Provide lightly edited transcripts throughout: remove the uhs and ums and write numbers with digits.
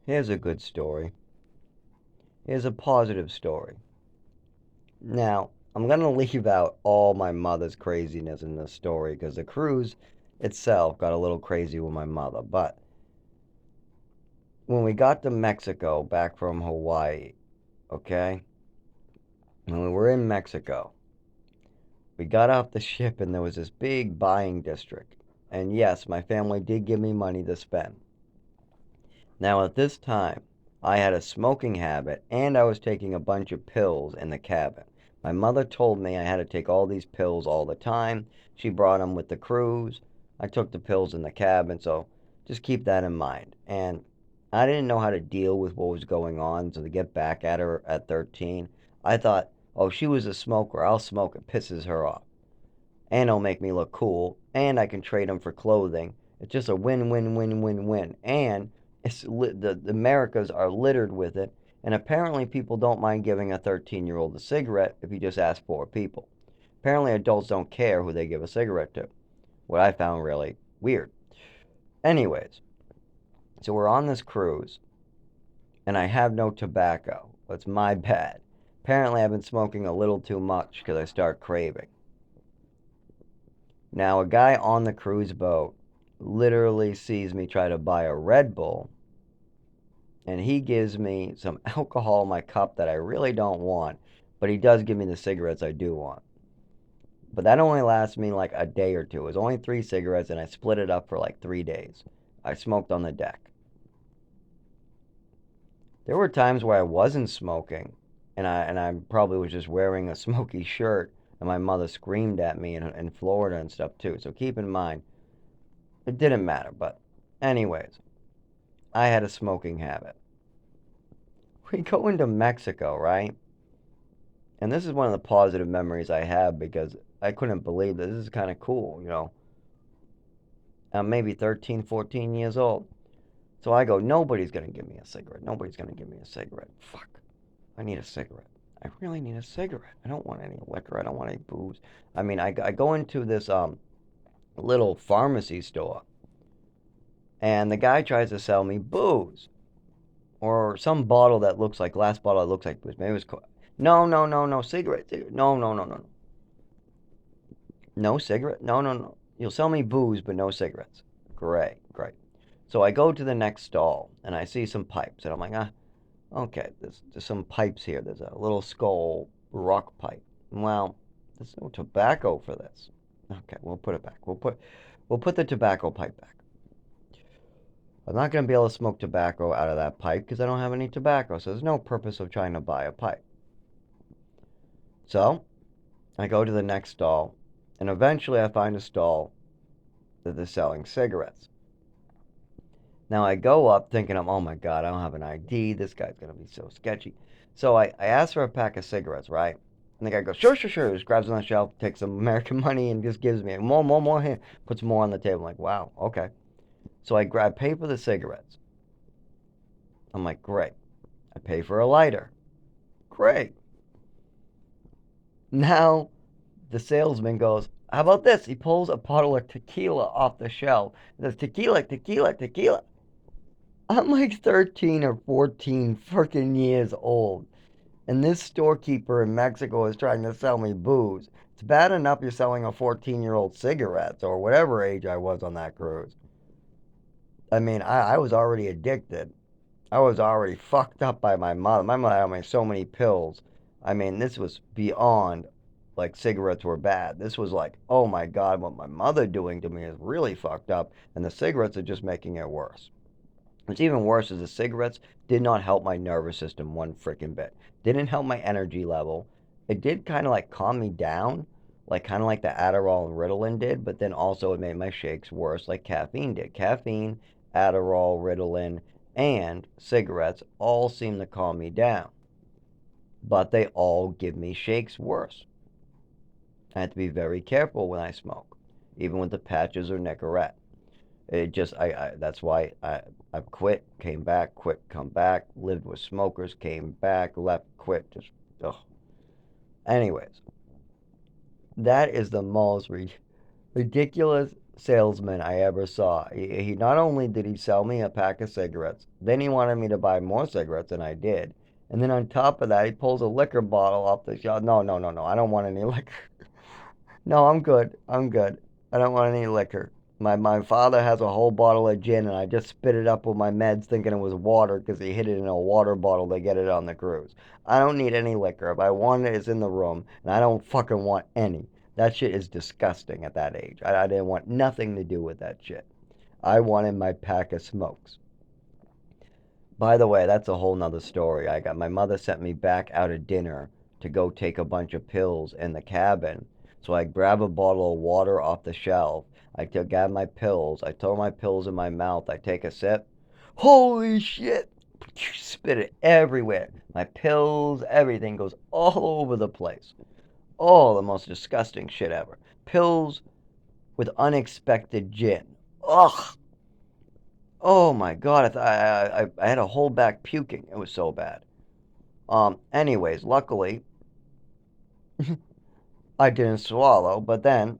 Here's a good story. Here's a positive story. Now, I'm going to leave out all my mother's craziness in this story because the cruise itself got a little crazy with my mother. But when we got to Mexico back from Hawaii, okay? When we were in Mexico, we got off the ship and there was this big buying district. And yes, my family did give me money to spend. Now, at this time, I had a smoking habit and I was taking a bunch of pills in the cabin. My mother told me I had to take all these pills all the time. She brought them with the cruise. I took the pills in the cabin, so just keep that in mind. And I didn't know how to deal with what was going on, so to get back at her at 13, I thought, oh, she was a smoker. I'll smoke. It pisses her off. And it'll make me look cool. And I can trade them for clothing. It's just a win, win, win, win, win. And the Americas are littered with it, and apparently people don't mind giving a 13-year-old a cigarette if you just ask four people. Apparently adults don't care who they give a cigarette to, what I found really weird. Anyways, so we're on this cruise, and I have no tobacco. It's my bad. Apparently I've been smoking a little too much because I start craving. Now, a guy on the cruise boat literally sees me try to buy a Red Bull, and he gives me some alcohol in my cup that I really don't want, but he does give me the cigarettes I do want. But that only lasts me like a day or two. It was only 3 cigarettes, and I split it up for like 3 days. I smoked on the deck. There were times where I wasn't smoking, and I probably was just wearing a smoky shirt, and my mother screamed at me in Florida and stuff too. So keep in mind, it didn't matter. But anyways, I had a smoking habit. We go into Mexico, right? And this is one of the positive memories I have because I couldn't believe this. This is kind of cool, you know. I'm maybe 13, 14 years old. So I go, nobody's going to give me a cigarette. Nobody's going to give me a cigarette. Fuck. I need a cigarette. I really need a cigarette. I don't want any liquor. I don't want any booze. I mean, I go into this little pharmacy store, and the guy tries to sell me booze or some bottle that looks like glass bottle that looks like booze. Maybe it was no, no, no, no cigarette, cigarette. No, no, no, no, no. No cigarette? No, no, no. You'll sell me booze, but no cigarettes. Great, great. So I go to the next stall and I see some pipes, and I'm like, okay, there's some pipes here. There's a little skull rock pipe. Well, there's no tobacco for this. Okay, we'll put it back. We'll put the tobacco pipe back. I'm not gonna be able to smoke tobacco out of that pipe because I don't have any tobacco. So there's no purpose of trying to buy a pipe. So I go to the next stall, and eventually I find a stall that they're selling cigarettes. Now I go up thinking, oh my God, I don't have an ID. This guy's going to be so sketchy. So I ask for a pack of cigarettes, right? And the guy goes, sure, sure, sure. Just grabs on the shelf, takes some American money, and just gives me more, more, more. Here. Puts more on the table. I'm like, wow, okay. So pay for the cigarettes. I'm like, great. I pay for a lighter. Great. Now the salesman goes, how about this? He pulls a bottle of tequila off the shelf. He says, tequila, tequila, tequila. I'm like 13 or 14 freaking years old, and this storekeeper in Mexico is trying to sell me booze. It's bad enough you're selling a 14-year-old cigarettes or whatever age I was on that cruise. I mean, I was already addicted. I was already fucked up by my mother. My mother had me so many pills. I mean, this was beyond like cigarettes were bad. This was like, oh my God, what my mother doing to me is really fucked up, and the cigarettes are just making it worse. What's even worse is the cigarettes did not help my nervous system one freaking bit. Didn't help my energy level. It did kind of like calm me down, like kind of like the Adderall and Ritalin did, but then also it made my shakes worse, like caffeine did. Caffeine, Adderall, Ritalin, and cigarettes all seem to calm me down, but they all give me shakes worse. I have to be very careful when I smoke, even with the patches or Nicorette. It just I that's why I quit, came back, quit, come back, lived with smokers, came back, left, quit, just ugh. Anyways, that is the most ridiculous salesman I ever saw. He not only did he sell me a pack of cigarettes, then he wanted me to buy more cigarettes than I did. And then on top of that, he pulls a liquor bottle off the shelf. No, no, no, no. I don't want any liquor. No, I'm good. I'm good. I don't want any liquor. My father has a whole bottle of gin, and I just spit it up with my meds thinking it was water because he hid it in a water bottle to get it on the cruise. I don't need any liquor. If I want it, it's in the room, and I don't fucking want any. That shit is disgusting at that age. I didn't want nothing to do with that shit. I wanted my pack of smokes. By the way, that's a whole nother story. My mother sent me back out of dinner to go take a bunch of pills in the cabin. So I grab a bottle of water off the shelf. Grab my pills. I throw my pills in my mouth. I take a sip. Holy shit! Spit it everywhere. My pills, everything goes all over the place. Oh, the most disgusting shit ever. Pills with unexpected gin. Ugh. Oh my God, I had to hold back puking. It was so bad. Anyways, luckily, I didn't swallow, but then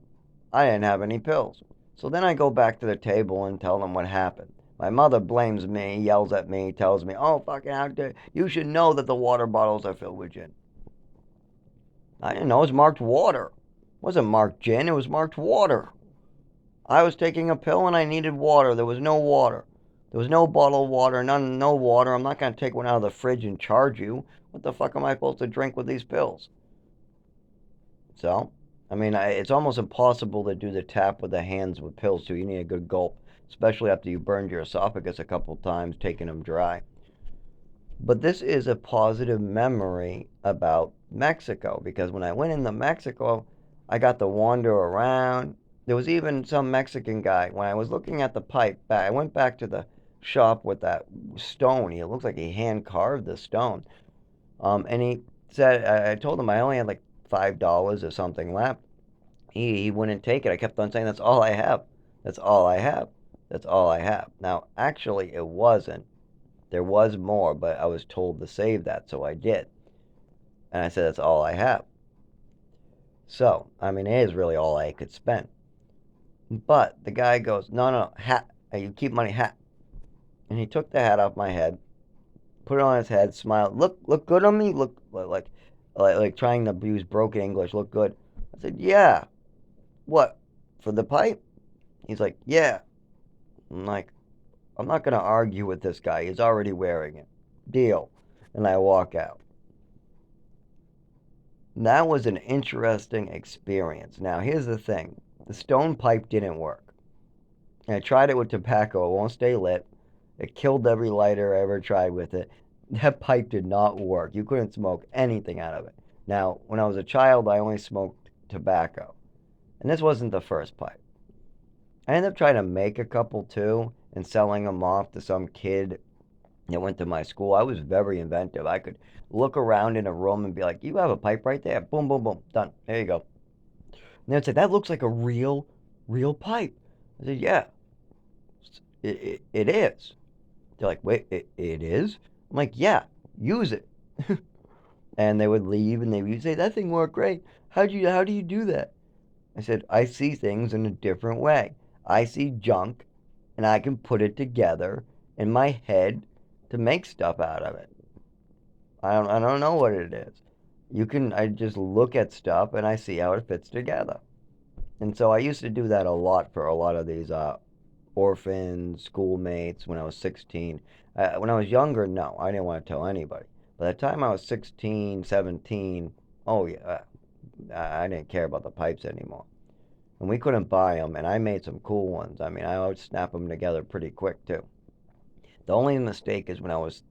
I didn't have any pills. So then I go back to the table and tell them what happened. My mother blames me, yells at me, tells me, oh, fucking, how dare you should know that the water bottles are filled with gin. I didn't know it was marked water. It wasn't marked gin, it was marked water. I was taking a pill and I needed water. There was no water. There was no bottled water, no water. I'm not going to take one out of the fridge and charge you. What the fuck am I supposed to drink with these pills? So, I mean, it's almost impossible to do the tap with the hands with pills, too. You need a good gulp, especially after you burned your esophagus a couple times taking them dry. But this is a positive memory about Mexico because when I went into Mexico, I got to wander around. There was even some Mexican guy. When I was looking at the pipe, I went back to the shop with that stone. It looks like he hand carved the stone. And he said, I told him I only had like $5 or something left. He wouldn't take it. I kept on saying, that's all I have. That's all I have. That's all I have. Now, actually, it wasn't. There was more, but I was told to save that, so I did. And I said, that's all I have. So, I mean, it is really all I could spend. But the guy goes, no, no, hat. You keep money, hat. And he took the hat off my head, put it on his head, smiled. Look good on me. Look like trying to use broken English. Look good. I said, yeah. What? For the pipe? He's like, yeah. I'm like, I'm not gonna argue with this guy. He's already wearing it. Deal. And I walk out. That was an interesting experience. Now, here's the thing. The stone pipe didn't work. I tried it with tobacco. It won't stay lit. It killed every lighter I ever tried with it. That pipe did not work. You couldn't smoke anything out of it. Now, when I was a child, I only smoked tobacco. And this wasn't the first pipe. I ended up trying to make a couple too and selling them off to some kid that went to my school. I was very inventive. I could look around in a room and be like, you have a pipe right there. Boom, boom, boom. Done. There you go. And they'd say, that looks like a real pipe. I said, yeah, it is. They're like, wait, it is? I'm like, yeah, use it. And they would leave and they would say, that thing worked great. How do you do that? I said, I see things in a different way. I see junk and I can put it together in my head to make stuff out of it. I don't know what it is. I just look at stuff and I see how it fits together. And so I used to do that a lot for a lot of these orphans, schoolmates when I was 16. When I was younger, no, I didn't want to tell anybody. By the time I was 16, 17, oh yeah, I didn't care about the pipes anymore. And we couldn't buy them, and I made some cool ones. I mean, I would snap them together pretty quick too. The only mistake is when I was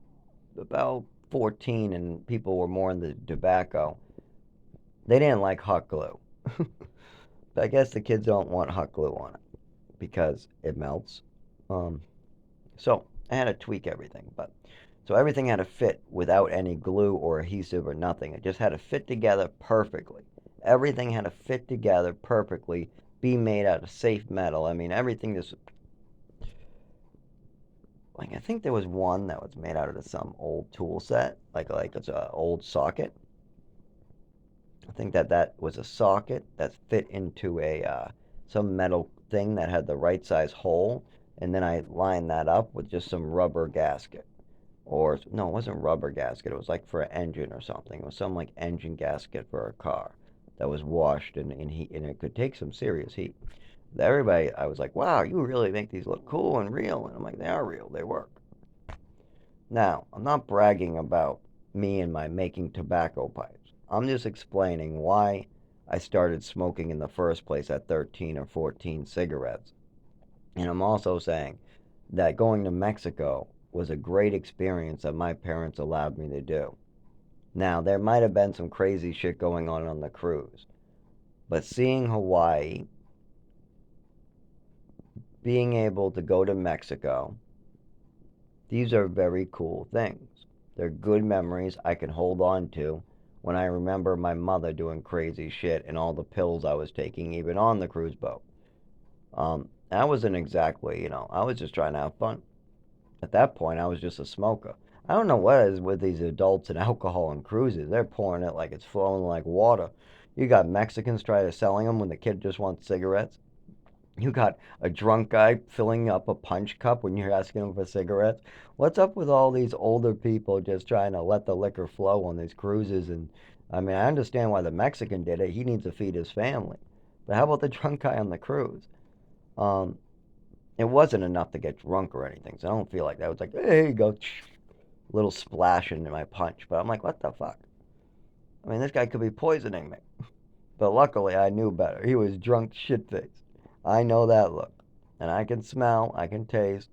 about 14 and people were more into tobacco, they didn't like hot glue. But I guess the kids don't want hot glue on it because it melts. Um, so I had to tweak everything, but so everything had to fit without any glue or adhesive or nothing. It just had to fit together perfectly. Everything had to fit together perfectly, be made out of safe metal. I mean, everything just like I think there was one that was made out of some old tool set, like it's an old socket. I think that was a socket that fit into a some metal thing that had the right size hole, and then I lined that up with just some rubber gasket. Or, no, it wasn't rubber gasket. It was like for an engine or something. It was some like engine gasket for a car that was washed in heat, and it could take some serious heat. Everybody, I was like, wow, you really make these look cool and real. And I'm like, they are real. They work. Now, I'm not bragging about me and my making tobacco pipes. I'm just explaining why I started smoking in the first place at 13 or 14 cigarettes. And I'm also saying that going to Mexico was a great experience that my parents allowed me to do. Now, there might have been some crazy shit going on the cruise, but seeing Hawaii, being able to go to Mexico, these are very cool things. They're good memories I can hold on to when I remember my mother doing crazy shit and all the pills I was taking, even on the cruise boat. I wasn't exactly, I was just trying to have fun. At that point, I was just a smoker. I don't know what it is with these adults and alcohol and cruises. They're pouring it like it's flowing like water. You got Mexicans trying to selling them when the kid just wants cigarettes. You got a drunk guy filling up a punch cup when you're asking him for cigarettes. What's up with all these older people just trying to let the liquor flow on these cruises? And I mean, I understand why the Mexican did it. He needs to feed his family. But how about the drunk guy on the cruise? Um, it wasn't enough to get drunk or anything, so I don't feel like that. It was like, hey, here you go, a little splash into my punch. But I'm like, what the fuck? I mean, this guy could be poisoning me. But luckily, I knew better. He was drunk shit faced. I know that look. And I can smell, I can taste.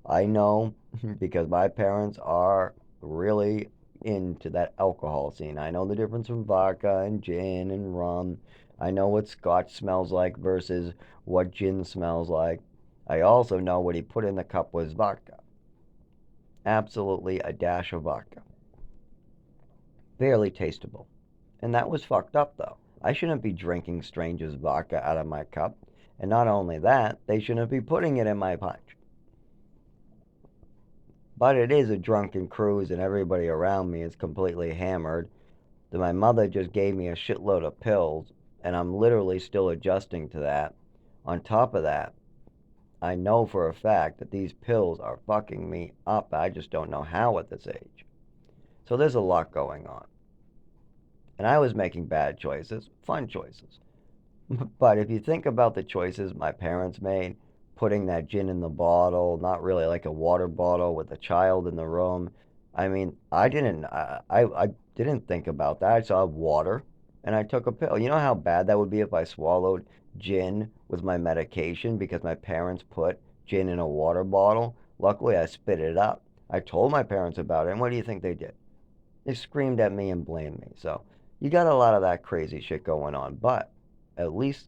I know because my parents are really into that alcohol scene. I know the difference from vodka and gin and rum. I know what scotch smells like versus what gin smells like. I also know what he put in the cup was vodka. Absolutely a dash of vodka. Barely tasteable. And that was fucked up, though. I shouldn't be drinking strangers' vodka out of my cup. And not only that, they shouldn't be putting it in my punch. But it is a drunken cruise, and everybody around me is completely hammered. My mother just gave me a shitload of pills, and I'm literally still adjusting to that. On top of that, I know for a fact that these pills are fucking me up. I just don't know how at this age. So there's a lot going on. And I was making bad choices, fun choices. But if you think about the choices my parents made, putting that gin in the bottle, not really like a water bottle with a child in the room, I mean, I didn't think about that. I saw water and I took a pill. You know how bad that would be if I swallowed gin with my medication because my parents put gin in a water bottle? Luckily, I spit it up. I told my parents about it, and what do you think they did? They screamed at me and blamed me. So you got a lot of that crazy shit going on. But at least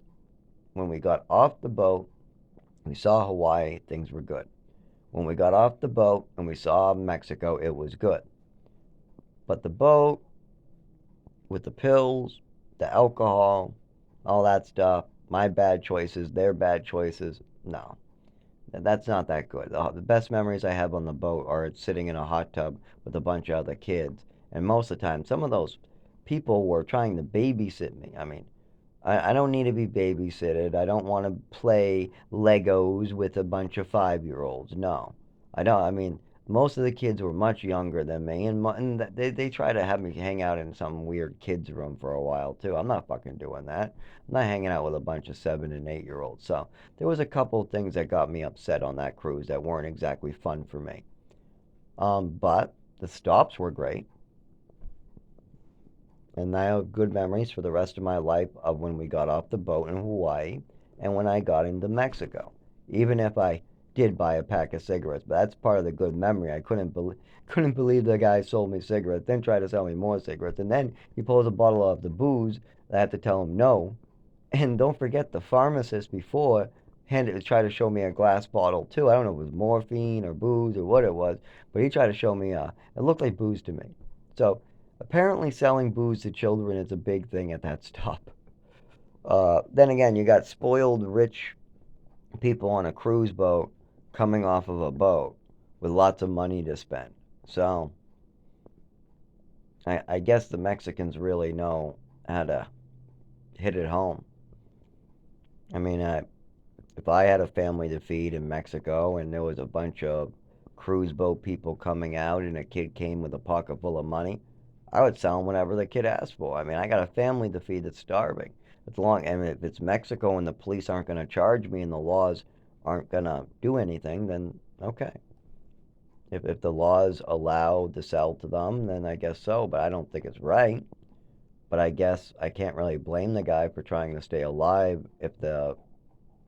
when we got off the boat, we saw Hawaii, things were good. When we got off the boat and we saw Mexico, it was good. But the boat, with the pills, the alcohol, all that stuff, my bad choices, their bad choices, no. That's not that good. The best memories I have on the boat are sitting in a hot tub with a bunch of other kids. And most of the time, some of those people were trying to babysit me. I mean, I don't need to be babysitted. I don't want to play Legos with a bunch of 5-year-olds. No, I don't. I mean, most of the kids were much younger than me, and they try to have me hang out in some weird kids' room for a while too. I'm not fucking doing that. I'm not hanging out with a bunch of 7 and 8-year-olds. So there was a couple of things that got me upset on that cruise that weren't exactly fun for me. But the stops were great. And I have good memories for the rest of my life of when we got off the boat in Hawaii and when I got into Mexico. Even if I did buy a pack of cigarettes, but that's part of the good memory. I couldn't believe the guy sold me cigarettes, then tried to sell me more cigarettes, and then he pulls a bottle of the booze. I had to tell him no. And don't forget the pharmacist before tried to show me a glass bottle too. I don't know if it was morphine or booze or what it was, but he tried to show me it looked like booze to me. So apparently selling booze to children is a big thing at that stop. Then again, you got spoiled rich people on a cruise boat coming off of a boat with lots of money to spend. So I guess the Mexicans really know how to hit it home. I mean, if I had a family to feed in Mexico and there was a bunch of cruise boat people coming out and a kid came with a pocket full of money, I would sell him whatever the kid asked for. I mean, I got a family to feed that's starving. It's long, and if it's Mexico and the police aren't going to charge me and the laws aren't going to do anything, then okay. If the laws allow to sell to them, then I guess so, but I don't think it's right. But I guess I can't really blame the guy for trying to stay alive if the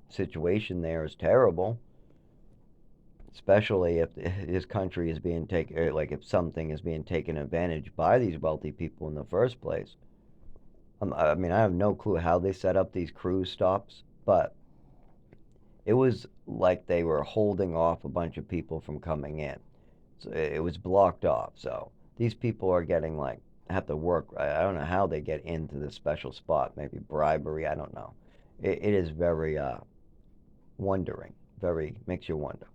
situation there is terrible, especially if his country is being taken, like if something is being taken advantage by these wealthy people in the first place. I mean, I have no clue how they set up these cruise stops, but it was like they were holding off a bunch of people from coming in. So it was blocked off. So these people are getting like have to work. I don't know how they get into this special spot. Maybe bribery. I don't know. It is very wondering. Very makes you wonder.